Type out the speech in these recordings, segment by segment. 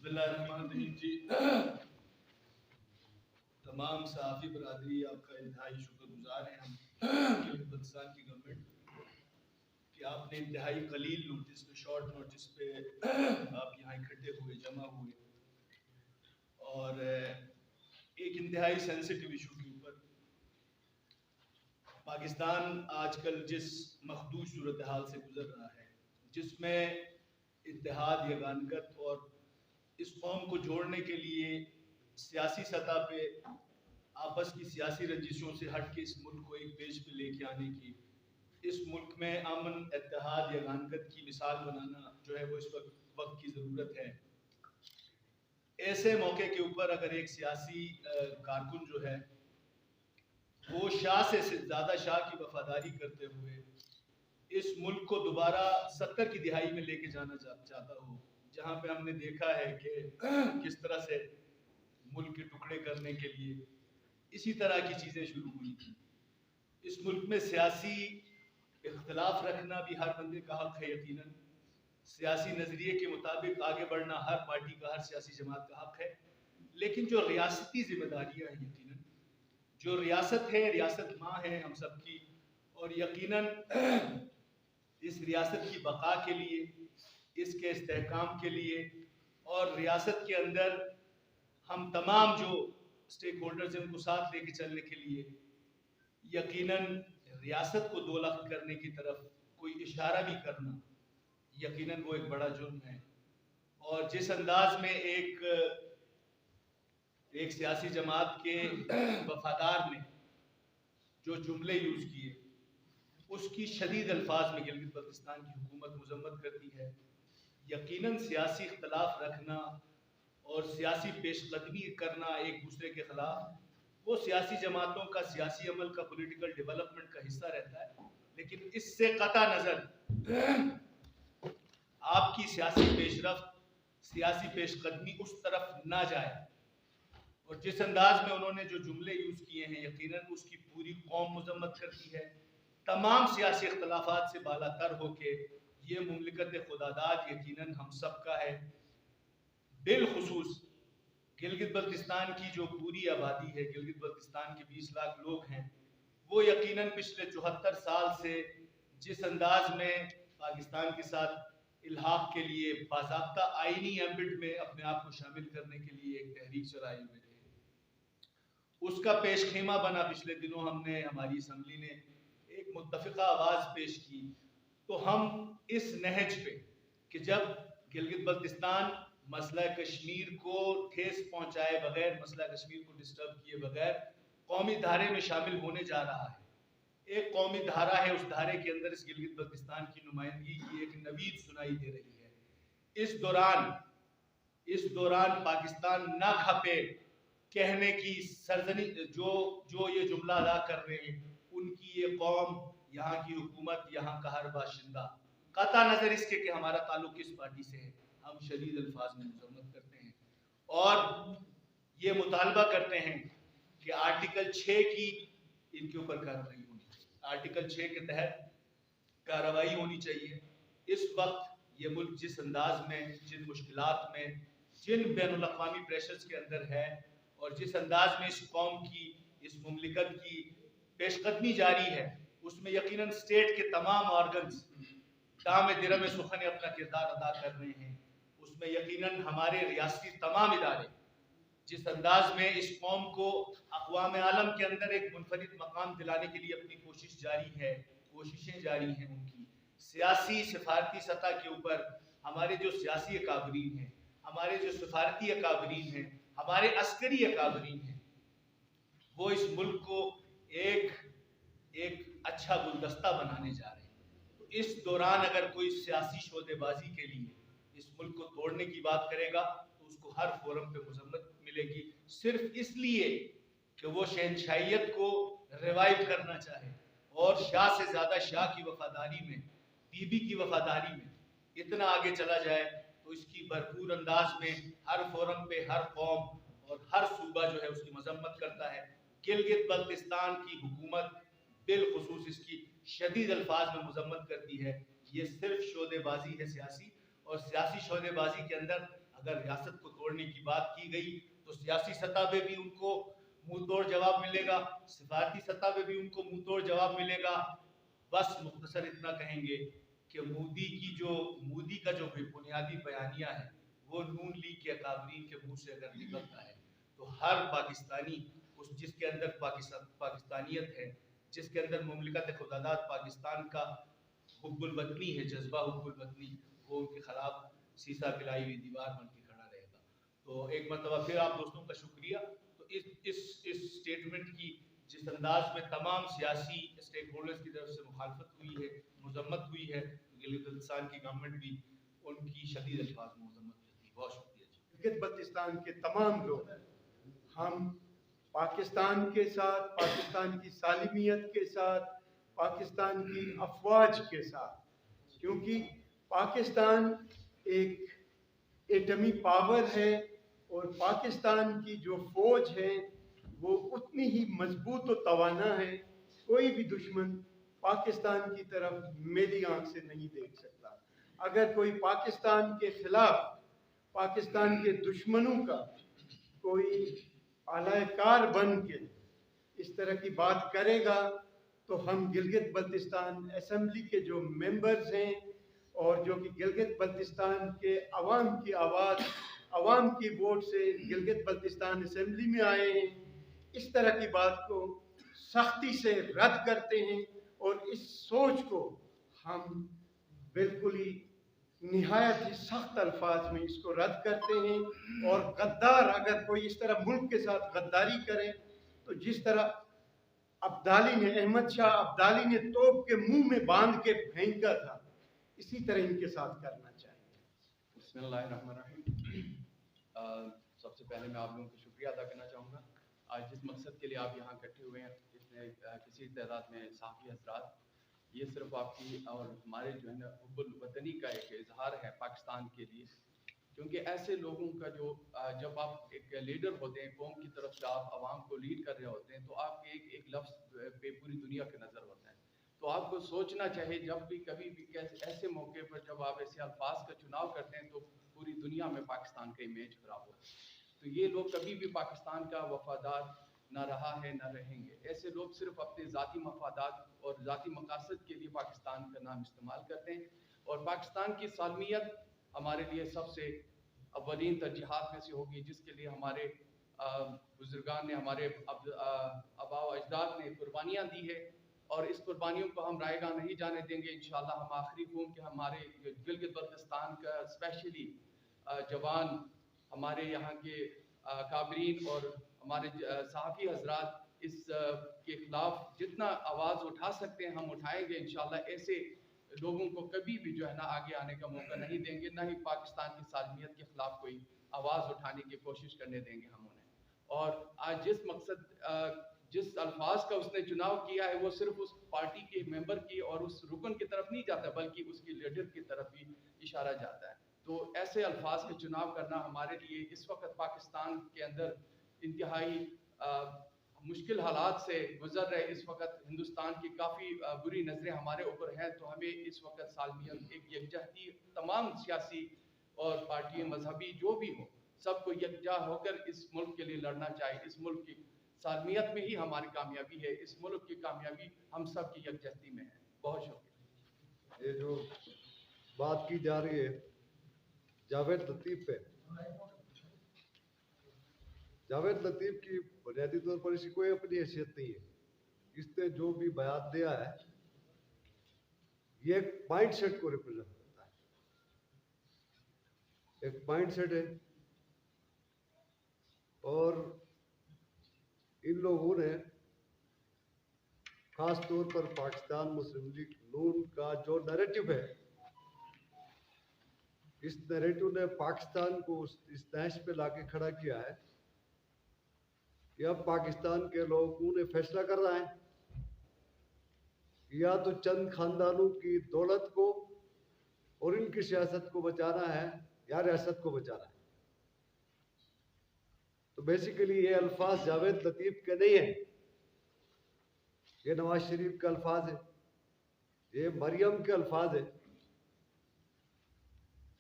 बिस्मिल्लाहिर्रहमानिर्रहीम जी। तमाम सहाफ़ी बरादरी आपका इंतहाई शुक्रगुजार हैं हम पाकिस्तान की गवर्नमेंट कि आपने इंतहाई कलील नोटिस पे, शॉर्ट नोटिस पे आप यहाँ इकट्ठे हुए, जमा हुए और एक इंतहाई सेंसिटिव इशू के ऊपर पाकिस्तान आजकल जिस मखदूश सूरत हाल से गुजर रहा है, जिसमें इत्तेहाद, यगानगत और इस कौम को जोड़ने के लिए सियासी सतह पे आपस की सियासी रंजिशों से हट के इस मुल्क को एक पेज पे लेके आने की, इस मुल्क में अमन, इत्तेहाद, यगानगत की मिसाल बनाना जो है वो इस वक्त की ज़रूरत है। ऐसे मौके के ऊपर अगर एक सियासी कारकुन जो है वो शाह से ज़्यादा शाह की वफादारी करते हुए इस मुल्क को दोबारा 70 की दिहाई में लेके जाना चाहता हो, जहाँ पे हमने देखा है कि किस तरह से मुल्क के टुकड़े करने के लिए इसी तरह की चीज़ें शुरू हुई थी। इस मुल्क में सियासी इख्तलाफ रखना भी हर बंदे का हक है, यकीनन सियासी नज़रिए के मुताबिक आगे बढ़ना हर पार्टी का, हर सियासी जमात का हक है। लेकिन जो रियासती जिम्मेदारियाँ हैं, यकीनन जो रियासत है, रियासत माँ है हम सब की, और यकीनन इस रियासत की बका के लिए, इसके इस्तेहकाम के लिए और रियासत के अंदर हम तमाम जो स्टेक होल्डर्स हैं उनको साथ लेके चलने के लिए यकीनन रियासत को दो लख्त करने की तरफ कोई इशारा भी करना यकीनन वो एक बड़ा जुर्म है। और जिस अंदाज में एक सियासी जमात के वफादार ने जो जुमले यूज़ किए उसकी शदीद अल्फाज में गिलगित बल्तिस्तान की हुकूमत मजम्मत करती है। यकीनन सियासी इख्तलाफ रखना और सियासी पेशकदमी करना एक दूसरे के खिलाफ वो सियासी जमातों का सियासी अमल का, पॉलिटिकल डेवलपमेंट का हिस्सा रहता है। लेकिन इससे कता नज़र आपकी सियासी पेशरफ्त, सियासी पेशकदमी उस तरफ ना जाए। और जिस अंदाज में उन्होंने जो जुमले यूज़ किए हैं यकीनन उसकी पूरी कौम मजम्मत करती है। तमाम सियासी इख्तलाफात से बालातर होके ये मुमलिकत खुदादाद यकीनन हम सब का है। बिलखुसूस गिलगित बल्तिस्तान की जो पूरी आबादी है, गिलगित बल्तिस्तान के 20 लाख लोग हैं, वो यकीनन पिछले 74 साल से जिस अंदाज में पाकिस्तान के साथ इल्हाक के लिए बाज़ाब्ता आईनी एम्बिट में अपने आप को शामिल करने के लिए एक तहरीक चलाए हुए थे, उसका पेश खेमा बना। पिछले दिनों हमने, हमारी असम्बली ने एक मुत्तफ़िक़ा आवाज़ पेश की। तो हम इस नहज पे कि जब गिलगित बल्तिस्तान मसला कश्मीर को ठेस पहुंचाए बगैर, मसला कश्मीर को डिस्टर्ब किए बगैर कौमी धारे में शामिल होने जा रहा है, एक कौमी धारा है, उस धारे के अंदर इस गिलगित बल्तिस्तान की नुमाइंदगी की एक नवीद सुनाई दे रही है। इस दौरान पाकिस्तान ना खपे कहने की सरजनी जो ये जुमला अदा कर रहे हैं, उनकी ये कौम, यहाँ की हुकूमत, यहाँ का हर बाशिंदा, कता नज़र इसके कि हमारा ताल्लुक किस पार्टी से है, हम शदीद अल्फाज में मजम्मत करते हैं और ये मुतालबा करते हैं कि आर्टिकल 6 की इनके ऊपर कार्रवाई होनी चाहिए। आर्टिकल 6 के तहत कार्रवाई होनी चाहिए। इस वक्त ये मुल्क जिस अंदाज में, जिन मुश्किलात में, जिन बैनुल अक़वामी प्रेशर्स के अंदर है और जिस अंदाज में इस कौम की, इस मुमलिकत की पेशकदमी जारी है, उसमें यकीनन स्टेट के तमाम ऑर्गन्स दाम दिरम सुखन अपना किरदार अदा कर रहे हैं। उसमें यकीनन हमारे रियासती तमाम इदारे जिस अंदाज में इस कौम को अक़वाम आलम के अंदर एक मुनफरिद मकाम दिलाने के लिए अपनी कोशिशें जारी हैं उनकी सियासी सिफारती सतह के ऊपर हमारे जो सियासी अकाबरीन हैं, हमारे जो सिफारती अकाबरीन हैं, हमारे अस्करी अकाबरीन हैं, वो इस मुल्क को एक अच्छा गुलदस्ता बनाने जा रहे हैं। तो इस दौरान अगर कोई सियासी शोदेबाजी के लिए इस मुल्क को तोड़ने की बात करेगा तो उसको हर फोरम पे मजम्मत मिलेगी, सिर्फ इसलिए कि वो शहनशाहियत को रिवाइव करना चाहे और शाह से ज़्यादा शाह की वफादारी में, बीबी की वफादारी में इतना आगे चला जाए। तो इसकी भरपूर अंदाज में हर फोरम पे हर कौम और हर सूबा जो है उसकी मजम्मत करता है। गिलगित बल्तिस्तान की हुकूमत बिलखुसूस इसकी शदीद अल्फाज में मजम्मत करती है। ये सिर्फ शोदेबाजी है सियासी, और सियासी शोदेबाजी के अंदर अगर रियासत को तोड़ने की बात की गई तो सियासी सतह पे भी उनको मुंह तोड़ जवाब मिलेगा, सिफारती सतह पे भी उनको मुंह तोड़ जवाब मिलेगा। बस मुख्तसर इतना कहेंगे कि मोदी का जो बुनियादी बयानिया है वो नून लीग के अकाबरीन के मुंह से अगर निकलता है तो हर पाकिस्तानी जिसके अंदर पाकिस्तानियत है, जिसके अंदर मुमलिकत खुदादाद पाकिस्तान का हुब्बुल वतनी है, जज्बा हुब्बुल वतनी, वो उनके खिलाफ सीसा पिलाई हुई दीवार बन के खड़ा रहेगा। तो एक मरतबा फिर आप दोस्तों का शुक्रिया। तो इस स्टेटमेंट की जिस अंदाज में तमाम सियासी स्टेक होल्डर्स की तरफ से मुखालफत हुई है, मजम्मत हुई है, गिलगित-बल्तिस्तान की गवर्नमेंट भी उनकी शदीद अल्फाज में मजम्मत करती है। बहुत शुक्रिया जी। गिलगित-बल्तिस्तान के तमाम लोग हम पाकिस्तान के साथ, पाकिस्तान की सालिमियत के साथ, पाकिस्तान की अफवाज के साथ, क्योंकि पाकिस्तान एक एटमी पावर है और पाकिस्तान की जो फौज है वो उतनी ही मजबूत और तवाना है। कोई भी दुश्मन पाकिस्तान की तरफ मेली आंख से नहीं देख सकता। अगर कोई पाकिस्तान के खिलाफ, पाकिस्तान के दुश्मनों का कोई आलाकार बन के इस तरह की बात करेगा तो हम गिलगित-बल्तिस्तान असेंबली के जो मेंबर्स हैं और जो कि गिलगित-बल्तिस्तान के अवाम की आवाज़, अवाम की वोट से गिलगित-बल्तिस्तान असेंबली में आए हैं, इस तरह की बात को सख्ती से रद्द करते हैं और इस सोच को हम बिल्कुल ही निहायत ही सख्त अल्फाज में इसको रद्द करते हैं। और गद्दार अगर कोई इस तरह मुल्क के साथ गद्दारी करे तो जिस तरह अब्दाली ने, अहमद शाह अब्दाली ने तोप के मुंह में बांध के फेंका था, इसी तरह इनके साथ करना चाहिए। बिस्मिल्लाहिर्रहमानिर्रहीम। सबसे पहले मैं आप लोगों को शुक्रिया अदा करना चाहूँगा। आज जिस मकसद के लिए आप यहाँ इकट्ठे हुए हैं, इसमें किसी तादाद में सहाफ़ी हज़रात, ये सिर्फ आपकी और हमारे जो है ना हुब्बुल वतनी का एक इजहार है पाकिस्तान के लिए। क्योंकि ऐसे लोगों का जो जब आप एक लीडर होते हैं, कौम की तरफ से आप आवाम को लीड कर रहे होते हैं, तो आपके एक लफ्ज़ पे पूरी दुनिया की नज़र होता है। तो आपको सोचना चाहिए जब भी कभी भी ऐसे मौके पर जब आप ऐसे अल्फाज का चुनाव करते हैं तो पूरी दुनिया में पाकिस्तान का इमेज खराब होता है। तो ये लोग कभी भी पाकिस्तान का वफादार ना रहा है, ना रहेंगे। ऐसे लोग सिर्फ अपने ज़ाती मफादात और ज़ाती मकासद के लिए पाकिस्तान का नाम इस्तेमाल करते हैं। और पाकिस्तान की सालमियत हमारे लिए सबसे अव्वलीन तरजीहात में से होगी, जिसके लिए हमारे बुजुर्गान ने, हमारे आबा अजदाद ने कुर्बानियाँ दी है और इस कुर्बानियों को हम रायगा नहीं जाने देंगे। इंशाल्लाह हम आखिरी खून के हमारे गिलगित-बल्तिस्तान का स्पेशली जवान, हमारे यहाँ के काबरीन और हमारे सहाफ़ी हजरात इस के खिलाफ जितना आवाज़ उठा सकते हैं हम उठाएंगे इंशाल्लाह। ऐसे लोगों को कभी भी जो है ना आगे आने का मौका नहीं देंगे, ना ही पाकिस्तान की सालमियत के खिलाफ कोई आवाज़ उठाने की कोशिश करने देंगे हम उन्हें। और आज जिस मकसद जिस अल्फाज का उसने चुनाव किया है वो सिर्फ उस पार्टी के मेंबर की और उस रुकन की तरफ नहीं जाता, बल्कि उसकी लीडर की तरफ भी इशारा जाता है। तो ऐसे अल्फाज के चुनाव करना हमारे लिए इस वक्त पाकिस्तान के अंदर इंतहाई मुश्किल हालात से गुजर रहे, इस वक्त हिंदुस्तान की काफ़ी बुरी नज़रें हमारे ऊपर हैं। तो हमें इस वक्त सालमियत एक यकजहती तमाम सियासी और पार्टी मजहबी जो भी हो सबको यकजा होकर इस मुल्क के लिए लड़ना चाहिए। इस मुल्क की सालमियत में ही हमारी कामयाबी है, इस मुल्क की कामयाबी हम सब की यकजहती में है। बहुत शुक्रिया। ये जो बात की जा रही है जावेद लतीफ़ पे, जावेद लतीफ़ की बुनियादी तौर पर इसकी कोई अपनी हैसियत नहीं है। इसने जो भी बयान दिया है ये एक माइंड सेट को रिप्रेजेंट करता है, एक माइंड सेट है। और इन लोगों ने खास तौर पर पाकिस्तान मुस्लिम लीग नून का जो नैरेटिव है, इस नैरेटिव ने पाकिस्तान को इस तहस पे लाके खड़ा किया है कि अब पाकिस्तान के लोगों ने फैसला कर रहा है या तो चंद खानदानों की दौलत को और इनकी सियासत को बचाना है या रियासत को बचाना है। तो बेसिकली ये अल्फाज जावेद लतीफ़ के नहीं है, ये नवाज शरीफ के अल्फाज है, ये मरियम के अल्फाज है।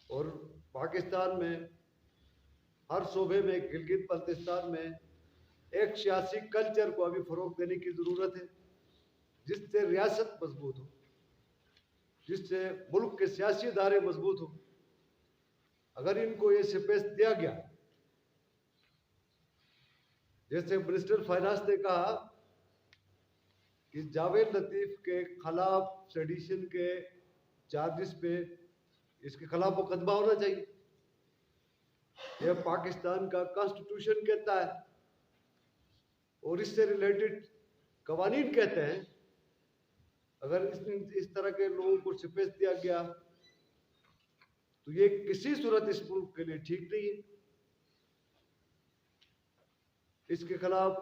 और पाकिस्तान में हर शोबे में गिलगित बल्तिस्तान में एक सियासी कल्चर को अभी फरोग देने की ज़रूरत है, जिससे रियासत मजबूत हो, जिससे मुल्क के सियासी इदारे मजबूत हो। अगर इनको ये स्पेस दिया गया, जैसे मिनिस्टर फाइनेंस ने कहा कि जावेद लतीफ के खिलाफ सेडिशन के चार्जेस पे इसके खिलाफ मुकदमा होना चाहिए। यह पाकिस्तान का कॉन्स्टिट्यूशन कहता है और इससे रिलेटेड कवानीन कहते हैं। अगर इस तरह के लोगों को स्पेस दिया गया तो ये किसी सूरत इस मुल्क के लिए ठीक नहीं है। इसके खिलाफ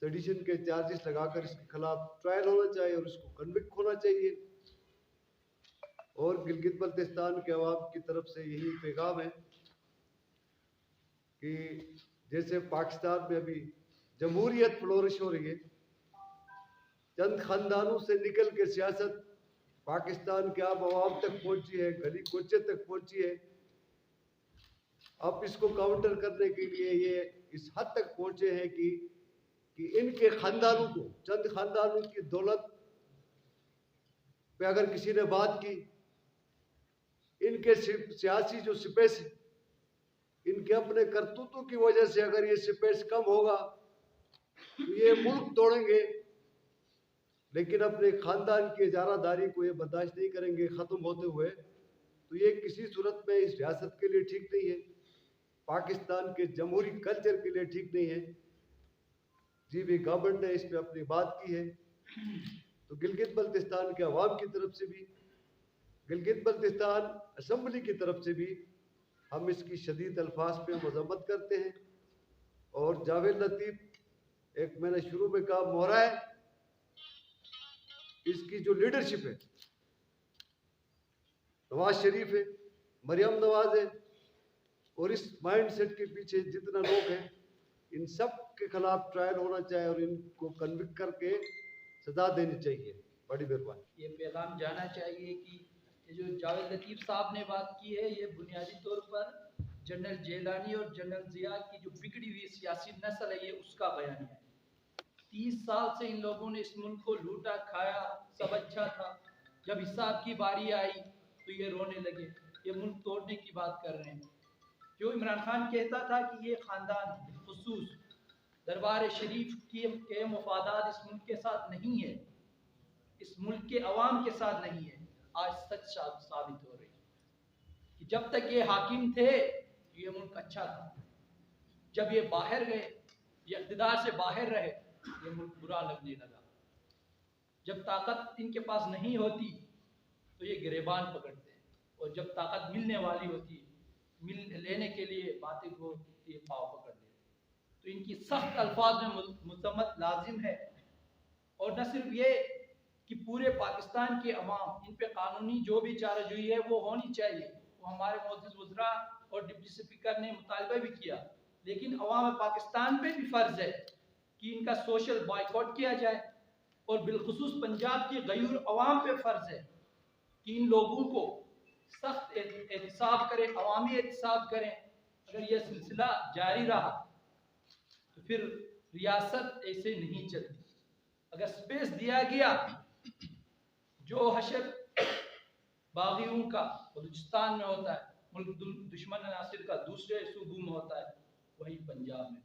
सेडिशन के चार्जेस लगाकर इसके खिलाफ ट्रायल होना चाहिए और इसको कन्विक्ट होना चाहिए। और गिलगित बल्तिस्तान के अवाम की तरफ से यही पैगाम है कि जैसे पाकिस्तान में अभी जमहूरियत फ्लोरिश हो रही है, चंद खानदानों से निकल के सियासत पाकिस्तान के आम आवाम तक पहुंची है, गली कोचे तक पहुंची है। अब इसको काउंटर करने के लिए ये इस हद तक पहुंचे हैं कि इनके खानदानों को, चंद खानदानों की दौलत पे अगर किसी ने बात की, इनके सियासी जो स्पेस है, इनके अपने करतूतों की वजह से अगर ये स्पेस कम होगा तो ये मुल्क तोड़ेंगे, लेकिन अपने खानदान की इजारादारी को ये बर्दाश्त नहीं करेंगे ख़त्म होते हुए। तो ये किसी सूरत में इस रियासत के लिए ठीक नहीं है, पाकिस्तान के जमहूरी कल्चर के लिए ठीक नहीं है। जीबी गवर्नमेंट ने इस पर अपनी बात की है। तो गिलगित बल्तिस्तान के अवाम की तरफ से भी, गिलगित बल्तिस्तान असम्बली की तरफ से भी हम इसकी शदीद अल्फाज पे मजम्मत करते हैं। और जावेद लतीफ़, एक मैंने शुरू में कहा, मोहरा है, इसकी जो लीडरशिप है, नवाज शरीफ है, मरियम नवाज है, और इस माइंडसेट के पीछे जितना लोग हैं, इन सब के खिलाफ ट्रायल होना चाहिए और इनको कन्विक्ट करके सजा देनी चाहिए। बड़ी मेहरबानी। ये पैगाम जाना चाहिए कि ये जो जावेद लतीफ़ साहब ने बात की है, ये बुनियादी तौर पर जनरल जेलानी और जनरल जिया की जो बिगड़ी हुई सियासी नस्ल है, ये उसका बयान है। 30 साल से इन लोगों ने इस मुल्क को लूटा खाया, सब अच्छा था। जब हिसाब की बारी आई तो ये रोने लगे, ये मुल्क तोड़ने की बात कर रहे हैं। जो इमरान खान कहता था कि ये ख़ानदान खुसूस दरबार शरीफ के मफादात इस मुल्क के साथ नहीं है, इस मुल्क के अवाम के साथ नहीं है, आज सच साबित हो रही है कि जब तक ये हाकिम थे ये मुल्क अच्छा था, जब ये बाहर गए, ये इक़्तिदार से बाहर रहे, ये मुल्क बुरा लगने लगा। जब ताकत इनके पास नहीं होती तो ये गिरेबान पकड़ते हैं, और जब ताकत मिलने वाली होती मिल लेने के लिए बातें को ये पाव पकड़ लेते। तो इनकी सख्त अल्फाज में मजम्मत लाजिम है। और न सिर्फ ये कि पूरे पाकिस्तान के अवाम, इन पे कानूनी जो भी चाराजोई है वो होनी चाहिए। वो हमारे मोअज़्ज़िज़ वज़रा और डिप्टी स्पीकर ने मुतालबा भी किया, लेकिन अवाम पाकिस्तान पे भी फ़र्ज़ है कि इनका सोशल बॉयकॉट किया जाए। और बिलखुसूस पंजाब की गयूर अवाम पे फ़र्ज़ है कि इन लोगों को सख्त एहतिसाब करें, अवामी एहतिसाब करें। अगर यह सिलसिला जारी रहा तो फिर रियासत ऐसे नहीं चलती। अगर स्पेस दिया गया, जो हशर बागियों का बलूचिस्तान में होता है, मुल्क दुश्मन नासिर का दूसरे सूबों में होता है, वही पंजाब में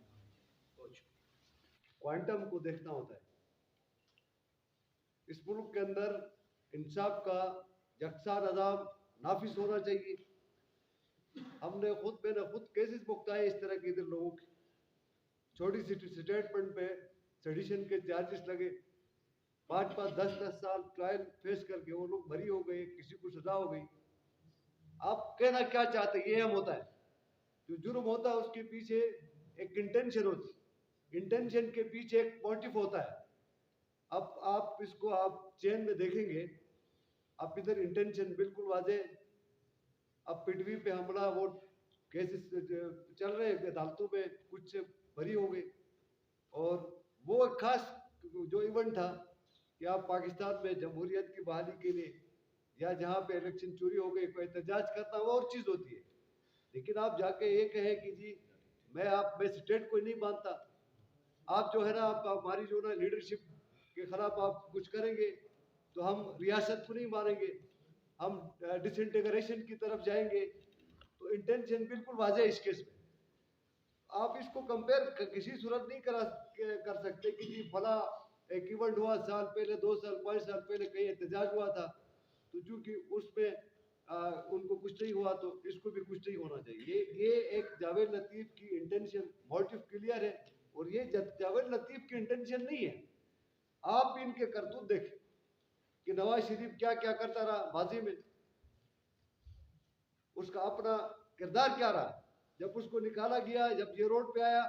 क्वांटम को देखना होता है। इस मुल्क के अंदर इंसाफ का यकसा निज़ाम नाफिज होना चाहिए। मैंने खुद केसेस भुगताए इस तरह के इधर लोगों के, छोटी सी स्टेटमेंट पे सेडिशन के चार्जेस लगे, 5-5, 10-10 साल ट्रायल फेस करके वो लोग बरी हो गए, किसी को सजा हो गई। आप कहना क्या चाहते हैं? ये हम होता है, जो जुर्म होता है उसके पीछे एक इंटेंशन होती है, इंटेंशन के पीछे एक मोटिव होता है। अब आप इसको आप चेन में देखेंगे, अब इधर इंटेंशन बिल्कुल वाजे। अब पिटवी पे हमला, वो केसेस चल रहे हैं अदालतों में, कुछ बरी हो गए। और वो एक खास जो इवेंट था कि आप पाकिस्तान में जमहूरियत की बहाली के लिए या जहाँ पे इलेक्शन चोरी हो गई कोई एहतजाज करता, वो और चीज़ होती है। लेकिन आप जाके ये कहें कि जी मैं स्टेट को नहीं मानता, आप जो है ना आप हमारी जो ना लीडरशिप के खिलाफ आप कुछ करेंगे तो हम रियासत को नहीं मानेंगे, हम डिसइंटीग्रेशन की तरफ जाएंगे, तो इंटेंशन बिल्कुल वाज़ेह है इस केस में। आप इसको कंपेयर किसी सूरत नहीं कर सकते कि जी फला एक इवेंट हुआ साल पहले, 2 साल 5 साल पहले कहीं एहतजाज हुआ था, तो चूंकि उसमें उनको कुछ नहीं हुआ तो इसको भी कुछ नहीं होना चाहिए। ये एक जावेद लतीफ़ की इंटेंशन मोटिव क्लियर है, और ये जावेद लतीफ़ की इंटेंशन नहीं है। आप भी इनके करतूत देखें कि नवाज शरीफ क्या क्या करता रहा माजी में, उसका अपना किरदार क्या रहा। जब उसको निकाला गया, जब ये रोड पे आया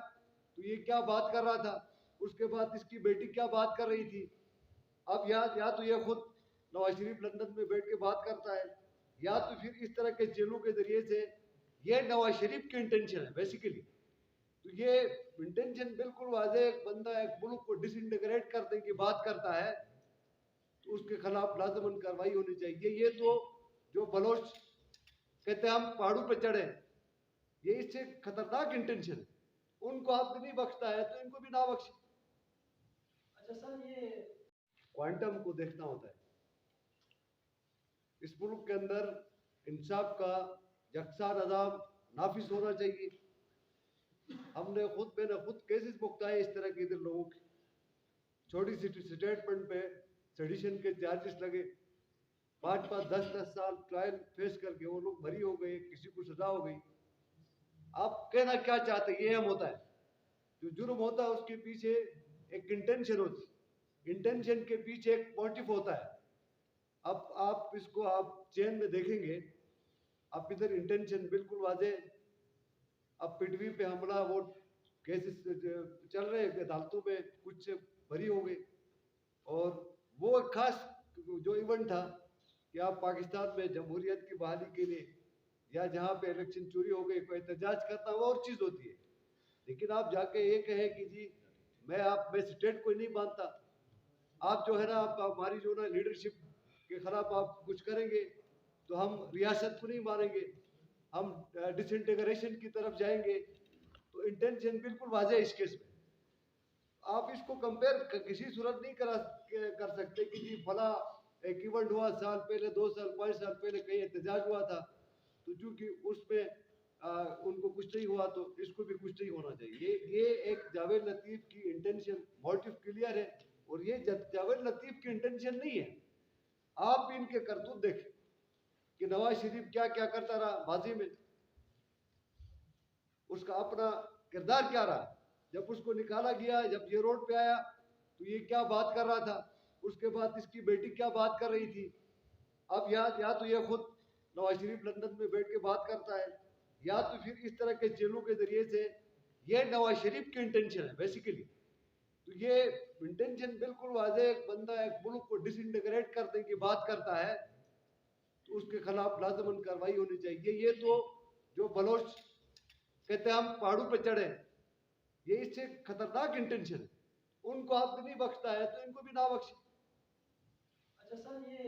तो ये क्या बात कर रहा था, उसके बाद इसकी बेटी क्या बात कर रही थी। अब या तो ये खुद नवाज शरीफ लंदन में बैठ के बात करता है, या तो फिर इस तरह के जेलों के जरिए से ये नवाज शरीफ की इंटेंशन है बेसिकली। तो ये इंटेंशन बिल्कुल वाज़ेह, एक बंदा एक मुल्क को डिसइंटीग्रेट करने की बात करता है तो उसके खिलाफ लाजमन कार्रवाई होनी चाहिए। ये तो जो बलोच कहते हैं हम पहाड़ों पे चढ़े, ये इससे खतरनाक इंटेंशन है। उनको आप भी नहीं बख्शता है तो इनको भी ना बख्शे। अच्छा सर, ये क्वांटम को देखना होता है। इस मुल्क के अंदर इंसाफ का यकसा निज़ाम नाफिज होना चाहिए। मैंने खुद केसेस मुक्ताए इस तरह के इधर लोगों के, छोटी सी स्टेटमेंट पे सेडिशन के चार्जेस लगे, 5-5 10-10 साल ट्रायल फेस करके वो लोग बरी हो गए, किसी को सजा हो गई। आप कहना क्या चाहते हैं? ये हम होता है जो जुर्म होता है उसके पीछे एक इंटेंशन होती है, इंटेंशन के पीछे एक मोटिव होता है। अब आप इसको आप चेन में देखेंगे, अब इधर इंटेंशन बिल्कुल वाज़ेह। अब पिटवी पे हमला, वो केसेस चल रहे हैं अदालतों में, कुछ से बरी हो गई। और वो खास जो इवेंट था कि आप पाकिस्तान में जमहूरियत की बहाली के लिए या जहाँ पे इलेक्शन चोरी हो गई कोई एहतजाज करता, वो और चीज़ होती है। लेकिन आप जाके ये कहें कि जी मैं स्टेट को नहीं मानता, आप जो है ना आप हमारी जो ना लीडरशिप के खिलाफ आप कुछ करेंगे तो हम रियासत को नहीं मानेंगे, हम डिसइंटीग्रेशन की तरफ जाएंगे, तो इंटेंशन बिल्कुल वाज़ेह है इस केस में। आप इसको कंपेयर किसी सूरत नहीं कर सकते कि जी फला एक इवेंट हुआ साल पहले, 2 साल 5 साल पहले कहीं एहतजाज हुआ था, तो चूंकि उसमें उनको कुछ नहीं हुआ तो इसको भी कुछ नहीं होना चाहिए। ये एक जावेद लतीफ़ की इंटेंशन मोटिव क्लियर है, और ये जावेद लतीफ़ की इंटेंशन नहीं है। आप भी इनके करतूत देखें कि नवाज शरीफ क्या क्या करता रहा माजी में, उसका अपना किरदार क्या रहा। जब उसको निकाला गया, जब ये रोड पे आया तो ये क्या बात कर रहा था, उसके बाद इसकी बेटी क्या बात कर रही थी। अब या तो ये खुद नवाज शरीफ लंदन में बैठ के बात करता है, या तो फिर इस तरह के जेलों के जरिए से ये नवाज शरीफ की इंटेंशन है बेसिकली। तो ये इंटेंशन बिल्कुल वाज़ेह, एक बंदा एक मुल्क को डिसइंटीग्रेट करने की बात करता है तो उसके खिलाफ लाजमन कार्रवाई होनी चाहिए। ये तो जो बलोच कहते हैं हम पहाड़ों पे चढ़े, ये इससे खतरनाक इंटेंशन है। उनको आप भी नहीं बख्शता है तो इनको भी ना बख्शे। अच्छा सर, ये